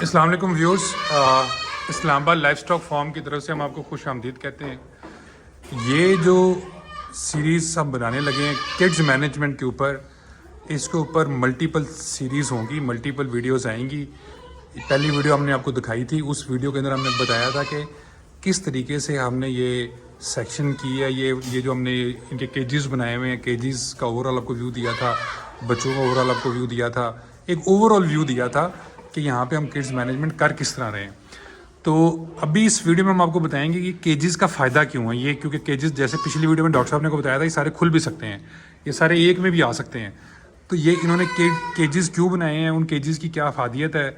السلام علیکم ویورز، اسلام آباد لائف اسٹاک فارم کی طرف سے ہم آپ کو خوش آمدید کہتے ہیں۔ یہ جو سیریز ہم بنانے لگے ہیں کڈز مینجمنٹ کے اوپر، اس کے اوپر ملٹیپل سیریز ہوں گی، ملٹیپل ویڈیوز آئیں گی۔ پہلی ویڈیو ہم نے آپ کو دکھائی تھی، اس ویڈیو کے اندر ہم نے بتایا تھا کہ کس طریقے سے ہم نے یہ سیکشن کی ہے، یہ جو ہم نے ان کے کیجز بنائے ہوئے ہیں، کیجز کا اوور آل آپ کو ویو دیا تھا، بچوں کا اوور آل آپ کو ویو دیا تھا، ایک اوور آل ویو دیا تھا کہ یہاں پہ ہم کڈز مینجمنٹ کر کس طرح رہے ہیں۔ تو ابھی اس ویڈیو میں ہم آپ کو بتائیں گے کہ کیجز کا فائدہ کیوں ہے یہ، کیونکہ کیجز جیسے پچھلی ویڈیو میں ڈاکٹر صاحب نے کو بتایا تھا، یہ سارے کھل بھی سکتے ہیں، یہ سارے ایک میں بھی آ سکتے ہیں۔ تو یہ انہوں نے کیجز کیوں بنائے ہیں، ان کیجز کی کیا افادیت ہے،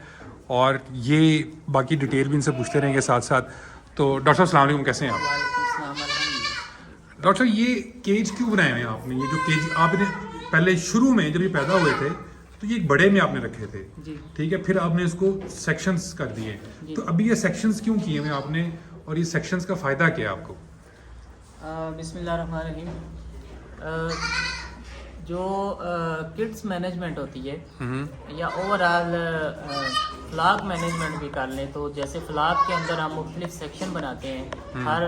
اور یہ باقی ڈیٹیل بھی ان سے پوچھتے رہیں گے ساتھ ساتھ۔ تو ڈاکٹر صاحب السلام علیکم، کیسے ہیں آپ؟ ڈاکٹر صاحب یہ کیج کیوں بنائے ہوئے ہیں آپ نے؟ یہ جو کیج آپ نے پہلے شروع میں جب یہ پیدا ہوئے تھے تو یہ ایک بڑے میں آپ نے رکھے تھے، ٹھیک ہے، پھر آپ نے اس کو سیکشنز کر دیے، تو ابھی یہ سیکشنز کیوں کیے ہوئے آپ نے، اور یہ سیکشنز کا فائدہ کیا ہے آپ کو؟ بسم اللہ الرحمن الرحیم۔ جو کڈس مینجمنٹ ہوتی ہے یا اوور آل فلاگ مینجمنٹ بھی کر لیں، تو جیسے فلاگ کے اندر ہم مختلف سیکشن بناتے ہیں، ہر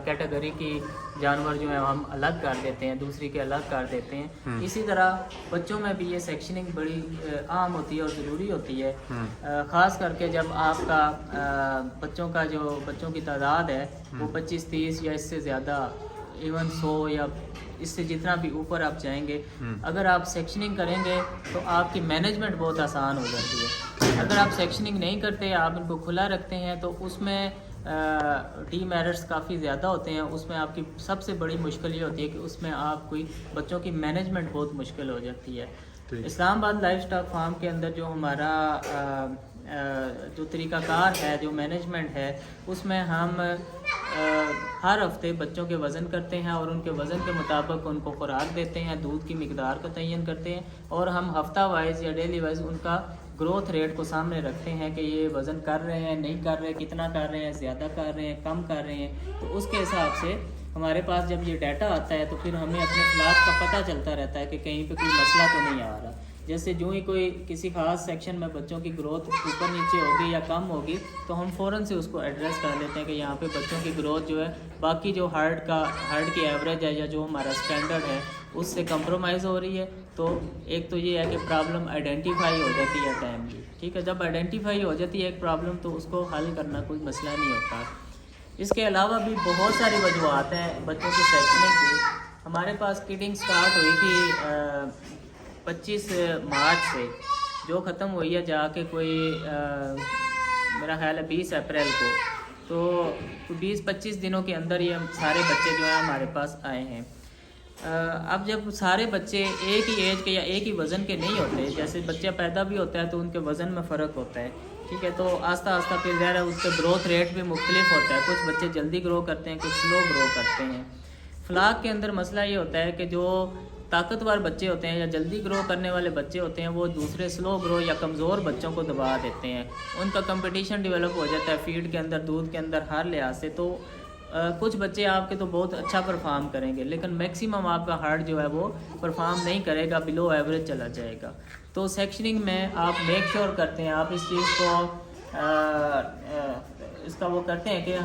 کیٹیگری کی جانور جو ہیں ہم الگ کر دیتے ہیں، دوسری کے الگ کر دیتے ہیں، اسی طرح بچوں میں بھی یہ سیکشننگ بڑی عام ہوتی ہے اور ضروری ہوتی ہے، خاص کر کے جب آپ کا بچوں کی تعداد ہے وہ 25-30 یا اس سے زیادہ، ایون 100 یا اس سے جتنا بھی اوپر آپ جائیں گے، اگر آپ سیکشننگ کریں گے تو آپ کی مینجمنٹ بہت آسان ہو جاتی ہے۔ اگر آپ سیکشننگ نہیں کرتے، آپ ان کو کھلا رکھتے ہیں، تو اس میں ٹیم ایررز کافی زیادہ ہوتے ہیں۔ اس میں آپ کی سب سے بڑی مشکل یہ ہوتی ہے کہ اس میں آپ کوئی بچوں کی مینجمنٹ بہت مشکل ہو جاتی ہے۔ اسلام آباد لائف اسٹاک فارم کے اندر جو ہمارا جو طریقہ کار ہے، جو مینجمنٹ ہے، اس میں ہم ہر ہفتے بچوں کے وزن کرتے ہیں اور ان کے وزن کے مطابق ان کو خوراک دیتے ہیں، دودھ کی مقدار کو تعین کرتے ہیں، اور ہم ہفتہ وائز یا ڈیلی وائز ان کا گروتھ ریٹ کو سامنے رکھتے ہیں کہ یہ وزن کر رہے ہیں، نہیں کر رہے، کتنا کر رہے ہیں، زیادہ کر رہے ہیں، کم کر رہے ہیں۔ تو اس کے حساب سے ہمارے پاس جب یہ ڈیٹا آتا ہے تو پھر ہمیں اپنے فلاگ کا پتہ چلتا رہتا ہے کہ کہیں پہ کوئی مسئلہ تو نہیں آ رہا۔ جیسے جو ہی کوئی کسی خاص سیکشن میں بچوں کی گروتھ اوپر نیچے ہوگی یا کم ہوگی تو ہم فوراً سے اس کو ایڈریس کر لیتے ہیں کہ یہاں پہ بچوں کی گروتھ جو ہے باقی جو ہارٹ کی ایوریج ہے یا جو ہمارا اسٹینڈرڈ ہے اس سے کمپرومائز ہو رہی ہے۔ تو ایک تو یہ ہے کہ پرابلم آئیڈینٹیفائی ہو جاتی ہے ٹائملی، ٹھیک ہے، جب آئیڈینٹیفائی ہو جاتی ہے ایک پرابلم تو اس کو حل کرنا کوئی مسئلہ نہیں ہوتا۔ اس کے علاوہ بھی بہت ساری وجوہات ہیں بچوں کی سیکشننگ کی۔ ہمارے پاس کڈنگ سٹارٹ ہوئی تھی 25 مارچ سے، جو ختم ہوئی ہے جا کے کوئی میرا خیال ہے 20 اپریل کو، تو 20-25 دنوں کے اندر یہ سارے بچے جو ہیں ہمارے پاس آئے ہیں۔ اب جب سارے بچے ایک ہی ایج کے یا ایک ہی وزن کے نہیں ہوتے، جیسے بچہ پیدا بھی ہوتا ہے تو ان کے وزن میں فرق ہوتا ہے، ٹھیک ہے، تو آہستہ آہستہ پھر ظاہر ہے اس کا گروتھ ریٹ بھی مختلف ہوتا ہے، کچھ بچے جلدی گرو کرتے ہیں، کچھ سلو گرو کرتے ہیں۔ فلاگ کے اندر مسئلہ یہ ہوتا ہے کہ جو طاقتور بچے ہوتے ہیں یا جلدی گرو کرنے والے بچے ہوتے ہیں وہ دوسرے سلو گرو یا کمزور بچوں کو دبا دیتے ہیں، ان کا کمپٹیشن ڈیولپ ہو جاتا ہے فیڈ کے اندر، دودھ کے اندر، ہر لحاظ سے۔ تو کچھ بچے آپ کے تو بہت اچھا پرفارم کریں گے، لیکن میکسیمم آپ کا ہارٹ جو ہے وہ پرفارم نہیں کرے گا، بلو ایوریج چلا جائے گا۔ تو سیکشننگ میں آپ میک شور کرتے ہیں، آپ اس چیز کو اس کا وہ کرتے ہیں کہ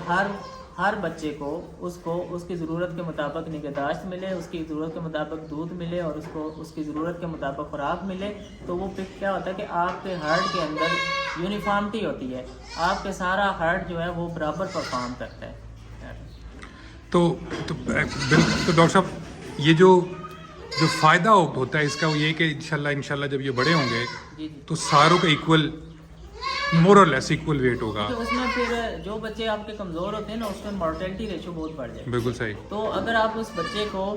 ہر بچے کو اس کی ضرورت کے مطابق نگہداشت ملے، اس کی ضرورت کے مطابق دودھ ملے، اور اس کی ضرورت کے مطابق خوراک ملے۔ تو وہ پھر کیا ہوتا ہے کہ آپ کے ہارٹ کے اندر یونیفارمٹی ہوتی ہے، آپ کے سارا ہارٹ جو ہے وہ برابر پرفارم کرتا ہے۔ تو ڈاکٹر صاحب یہ جو فائدہ ہوتا ہے اس کا وہ یہ کہ انشاءاللہ جب یہ بڑے ہوں گے تو ساروں کا ایکول، مور اور لیس ایکول ویٹ ہوگا۔ اس میں پھر جو بچے آپ کے کمزور ہوتے ہیں نا اس میں مورٹیلٹی ریشو بہت بڑھ جائے گا۔ بالکل صحیح۔ تو اگر آپ اس بچے کو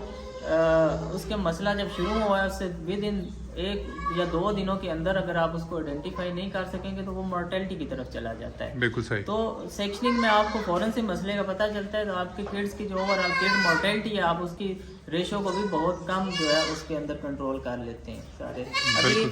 اس کے مسئلہ جب شروع ہوا ہے اس سے ودن 1 یا 2 دنوں کے اندر اگر آپ اس کو آئیڈینٹیفائی نہیں کر سکیں گے تو وہ مورٹیلٹی کی طرف چلا جاتا ہے۔ بالکل صحیح۔ تو سیکشننگ میں آپ کو فوراً سے مسئلے کا پتہ چلتا ہے، تو آپ کے کڈس کی جو اوور آل کڈ مورٹیلٹی ہے آپ اس کی ریشو کو بھی بہت کم جو ہے اس کے اندر کنٹرول کر لیتے ہیں سارے۔ ابھی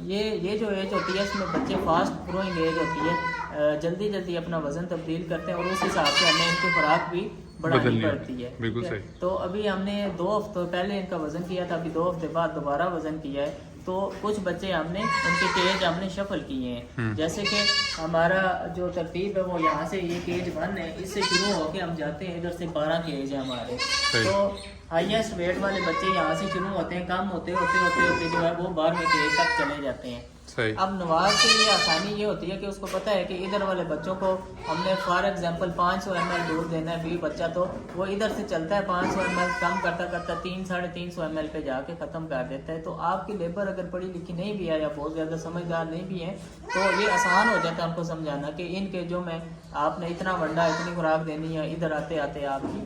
یہ جو ایج ہوتی ہے اس میں بچے فاسٹ گروئنگ ایج ہوتی ہے، جلدی اپنا وزن تبدیل کرتے ہیں، اور اس حساب سے ہمیں ان کی خوراک بھی بڑھانی پڑتی ہے۔ بالکل صحیح۔ تو ابھی ہم نے 2 ہفتوں پہلے ان کا وزن کیا تھا، ابھی 2 ہفتے بعد دوبارہ وزن کیا ہے، تو کچھ بچے ہم نے ان کے کیج ہم نے شفل کیے ہیں. جیسے کہ ہمارا جو ترتیب ہے وہ یہاں سے یہ کیج 1 ہے, اس سے شروع ہو کے ہم جاتے ہیں ادھر سے 12 کیج ہیں ہمارے. تو ہائیسٹ ویٹ والے بچے یہاں سے شروع ہوتے ہیں, کم ہوتے ہوتے جو ہے وہ 12ویں کیج تک چلے جاتے ہیں. اب نواز کے لیے آسانی یہ ہوتی ہے کہ اس کو پتہ ہے کہ ادھر والے بچوں کو ہم نے فار ایگزامپل 500 ml دودھ دینا ہے 20 بچہ, تو وہ ادھر سے چلتا ہے 500 ml کم کرتا کرتا 300-350 ml پہ جا کے ختم کر دیتا ہے. تو آپ کی لیبر اگر پڑھی لکھی نہیں بھی ہے یا بہت زیادہ سمجھدار نہیں بھی ہے تو یہ آسان ہو جاتا ہے ہم کو سمجھانا کہ ان کے جو میں آپ نے اتنا ونڈا اتنی خوراک دینی ہے, ادھر آتے آتے آپ کی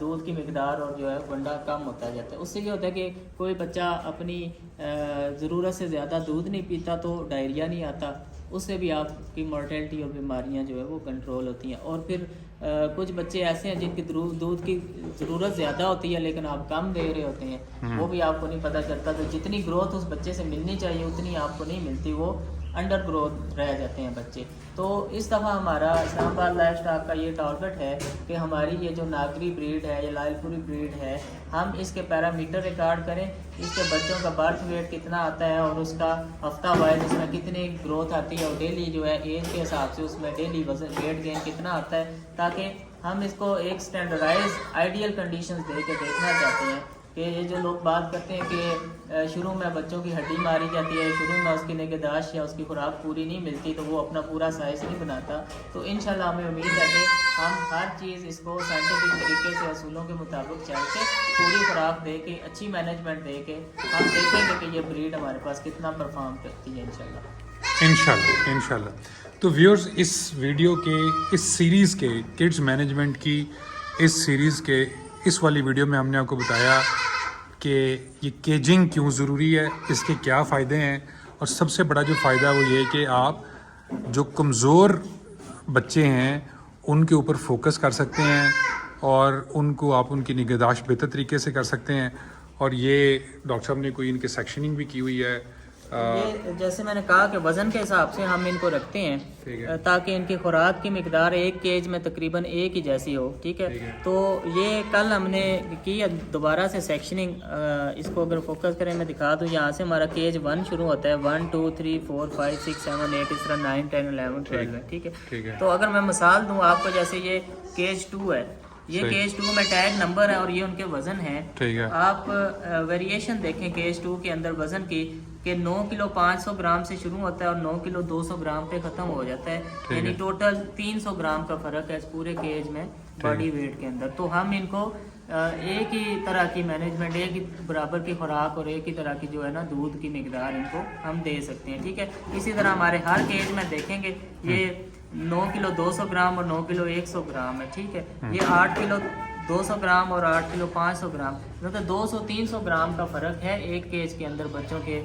دودھ کی مقدار اور جو ہے ونڈا کم ہوتا جاتا ہے. اس سے یہ ہوتا ہے کہ کوئی بچہ اپنی ضرورت سے زیادہ دودھ نہیں پیتا تو ڈائریا نہیں آتا, اس سے بھی آپ کی مورٹیلٹی اور بیماریاں جو ہے وہ کنٹرول ہوتی ہیں. اور پھر کچھ بچے ایسے ہیں جن کی دودھ کی ضرورت زیادہ ہوتی ہے لیکن آپ کم دے رہے ہوتے ہیں, وہ بھی آپ کو نہیں پتہ چلتا. تو جتنی گروتھ اس بچے سے ملنی چاہیے اتنی آپ کو نہیں ملتی, وہ انڈر گروتھ رہ جاتے ہیں بچے. تو اس دفعہ ہمارا اسلام آباد لائف اسٹاک کا یہ ٹارگٹ ہے کہ ہماری یہ جو ناگری بریڈ ہے یا لائل پوری بریڈ ہے, ہم اس کے پیرامیٹر ریکارڈ کریں, اس کے بچوں کا برتھ ویٹ کتنا آتا ہے اور اس کا ہفتہ وائز اس میں کتنی گروتھ آتی ہے, اور ڈیلی جو ہے ایج کے حساب سے اس میں ڈیلی وزن ویٹ گین کتنا آتا ہے, تاکہ ہم اس کو ایک سٹینڈرڈائز آئیڈیل کنڈیشنز دے کے دیکھنا چاہتے ہیں کہ یہ جو لوگ بات کرتے ہیں کہ شروع میں بچوں کی ہڈی ماری جاتی ہے, شروع میں اس کی نگہداشت یا اس کی خوراک پوری نہیں ملتی تو وہ اپنا پورا سائز نہیں بناتا. تو انشاءاللہ ہمیں امید ہے کہ ہم ہر چیز اس کو سائنٹیفک طریقے سے اصولوں کے مطابق چل کے پوری خوراک دے کے اچھی مینجمنٹ دے کے ہم دیکھیں گے کہ یہ بریڈ ہمارے پاس کتنا پرفارم کرتی ہے انشاءاللہ. تو ویورز, اس ویڈیو کے اس سیریز کے کڈز مینجمنٹ کی اس سیریز کے اس والی ویڈیو میں ہم نے آپ کو بتایا کہ یہ کیجنگ کیوں ضروری ہے, اس کے کیا فائدے ہیں, اور سب سے بڑا جو فائدہ وہ یہ کہ آپ جو کمزور بچے ہیں ان کے اوپر فوکس کر سکتے ہیں اور ان کو آپ ان کی نگہداشت بہتر طریقے سے کر سکتے ہیں. اور یہ ڈاکٹر صاحب نے کوئی ان کی سیکشننگ بھی کی ہوئی ہے. یہ جیسے میں نے کہا کہ وزن کے حساب سے ہم ان کو رکھتے ہیں تاکہ ان کی خوراک کی مقدار ایک کیج میں تقریباً ایک ہی جیسی ہو. ٹھیک ہے, تو یہ کل ہم نے کی دوبارہ سے سیکشننگ. اس کو اگر فوکس کریں میں دکھا دوں, یہاں سے ہمارا کیج 1 شروع ہوتا ہے, 1 2 3 4 5 6 7 8 اس طرح 9 10 11 12 ہے. ٹھیک ہے, تو اگر میں مثال دوں آپ کو, جیسے یہ کیج 2 ہے, یہ کیج 2 میں ٹیگ نمبر ہے اور یہ ان کے وزن ہے. آپ ویریشن دیکھیں کیج 2 کے اندر وزن کی کہ 9 کلو 500 گرام سے شروع ہوتا ہے اور 9 کلو 200 گرام پہ ختم ہو جاتا ہے, یعنی ٹوٹل 300 گرام کا فرق ہے اس پورے کیج میں باڈی ویٹ کے اندر. تو ہم ان کو ایک ہی طرح کی مینجمنٹ, ایک ہی برابر کی خوراک اور ایک ہی طرح کی جو ہے نا دودھ کی مقدار ان کو ہم دے سکتے ہیں. ٹھیک ہے, اسی طرح ہمارے ہر کیج میں دیکھیں گے یہ 9 کلو 200 گرام اور 9 کلو 100 گرام ہے. ٹھیک ہے, یہ 8 کلو 200 گرام اور 8 کلو 500 گرام, مطلب 200-300 گرام کا فرق ہے ایک کیج کے اندر بچوں کے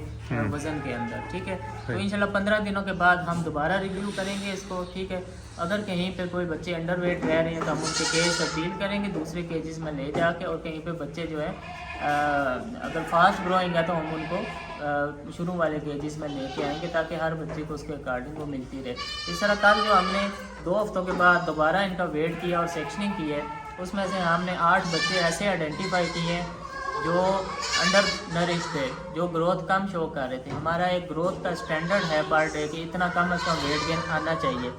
وزن کے اندر. ٹھیک ہے, تو انشاءاللہ 15 دنوں کے بعد ہم دوبارہ ریویو کریں گے اس کو. ٹھیک ہے, اگر کہیں پہ کوئی بچے انڈر ویٹ رہ رہے ہیں تو ہم ان کے کیج تبدیل کریں گے دوسرے کیجز میں لے جا کے, اور کہیں پہ بچے جو ہے اگر فاسٹ گروئنگ ہے تو ہم ان کو شروع والے کیجز میں لے کے آئیں گے تاکہ ہر بچے کو اس کے اکارڈنگ وہ ملتی رہے. اس طرح کل جو ہم نے 2 ہفتوں کے بعد دوبارہ ان کا ویٹ کیا اور سیکشننگ کی ہے, اس میں سے ہم نے 8 بچے ایسے آئیڈینٹیفائی کیے ہیں جو انڈر نرش تھے, جو گروتھ کم شو کر رہے تھے. ہمارا ایک گروتھ کا اسٹینڈرڈ ہے پر ڈے کہ اتنا کم اس کا ویٹ گین آنا چاہیے.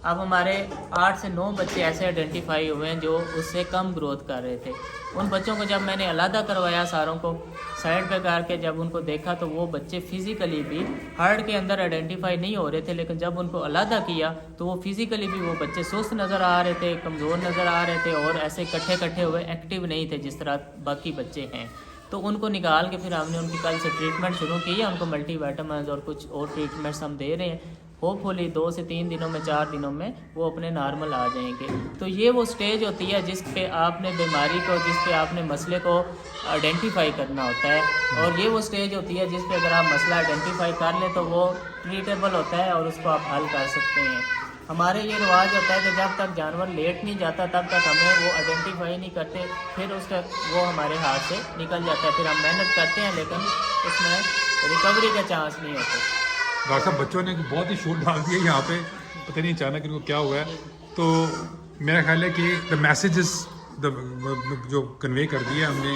اب ہمارے 8 سے 9 بچے ایسے آئیڈینٹیفائی ہوئے ہیں جو اس سے کم گروتھ کر رہے تھے. ان بچوں کو جب میں نے علیحدہ کروایا, ساروں کو سائڈ پہ کر کے جب ان کو دیکھا تو وہ بچے فزیکلی بھی ہارڈ کے اندر آئیڈینٹیفائی نہیں ہو رہے تھے, لیکن جب ان کو علیحدہ کیا تو وہ فزیکلی بھی وہ بچے سست نظر آ رہے تھے, کمزور نظر آ رہے تھے اور ایسے کٹھے ہوئے ایکٹیو نہیں تھے جس طرح باقی بچے ہیں. تو ان کو نکال کے پھر ہم نے ان کی کل سے ٹریٹمنٹ شروع کی ہے. ان کو ملٹی وائٹامنز اور کچھ اور ٹریٹمنٹس ہم دے رہے ہیں. ہوپ فلی 2 سے 3 دنوں میں 4 دنوں میں وہ اپنے نارمل آ جائیں گے. تو یہ وہ سٹیج ہوتی ہے جس پہ آپ نے بیماری کو, جس پہ آپ نے مسئلے کو آئیڈینٹیفائی کرنا ہوتا ہے, اور یہ وہ سٹیج ہوتی ہے جس پہ اگر آپ مسئلہ آئیڈینٹیفائی کر لیں تو وہ ٹریٹیبل ہوتا ہے اور اس کو آپ حل کر سکتے ہیں. ہمارے یہ رواج ہوتا ہے کہ جب تک جانور لیٹ نہیں جاتا تب تک ہمیں وہ آئیڈینٹیفائی نہیں کرتے, پھر اس کا وہ ہمارے ہاتھ سے نکل جاتا ہے. پھر ہم محنت کرتے ہیں لیکن اس میں ریکوری کا چانس نہیں ہوتا. ڈاکٹر صاحب بچوں نے بہت ہی شور ڈال دیا یہاں پہ, پتہ نہیں اچانک ان کو کیا ہوا ہے. تو میرا خیال ہے کہ دا میسیجز جو کنوے کر دیا ہم نے